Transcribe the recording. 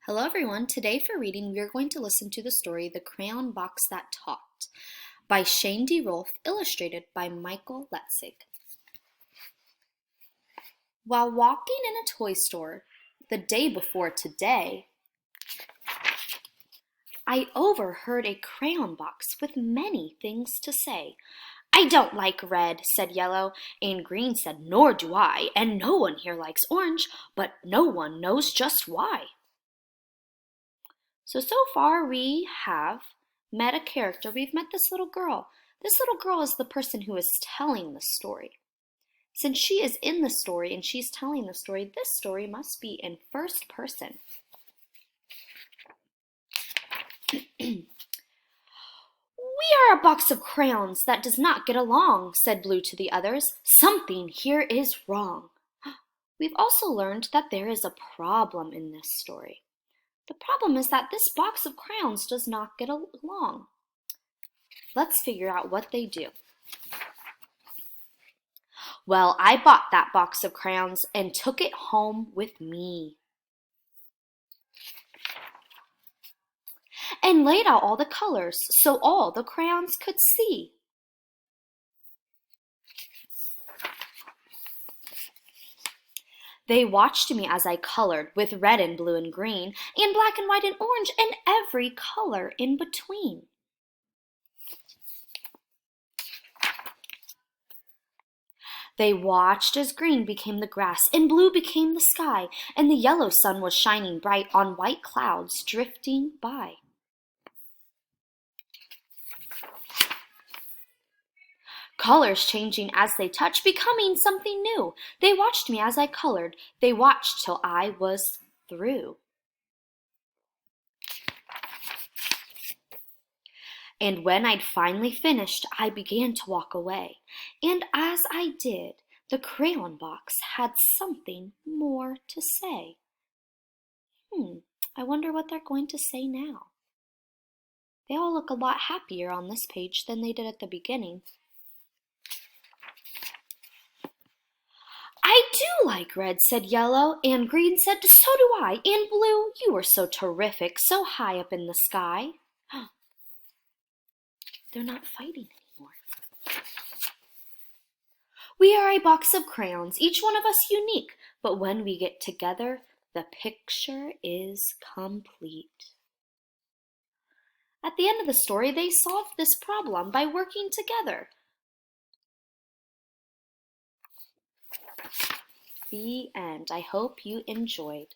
Hello everyone, today for reading we are going to listen to the story The Crayon Box That Talked by Shane DeRolf, illustrated by Michael Letzig. While walking in a toy store the day before today, I overheard a crayon box with many things to say. "I don't like red," said Yellow, and Green said, "Nor do I, and no one here likes orange, but no one knows just why." So far we have met a character. We've met this little girl. This little girl is the person who is telling the story. Since she is in the story and she's telling the story, this story must be in first person. "We are a box of crayons that does not get along," said Blue to the others. "Something here is wrong." We've also learned that there is a problem in this story. The problem is that this box of crayons does not get along. Let's figure out what they do. "Well, I bought that box of crayons and took it home with me, and laid out all the colors so all the crayons could see. They watched me as I colored with red and blue and green, and black and white and orange, and every color in between. They watched as green became the grass, and blue became the sky, and the yellow sun was shining bright on white clouds drifting by. Colors changing as they touched, becoming something new. They watched me as I colored. They watched till I was through. And when I'd finally finished, I began to walk away. And as I did, the crayon box had something more to say. I wonder what they're going to say now. They all look a lot happier on this page than they did at the beginning. "I do like red," said Yellow, and Green said, "So do I, and Blue, you were so terrific, so high up in the sky." They're not fighting anymore. "We are a box of crayons, each one of us unique, but when we get together, the picture is complete." At the end of the story, they solved this problem by working together. The end. I hope you enjoyed.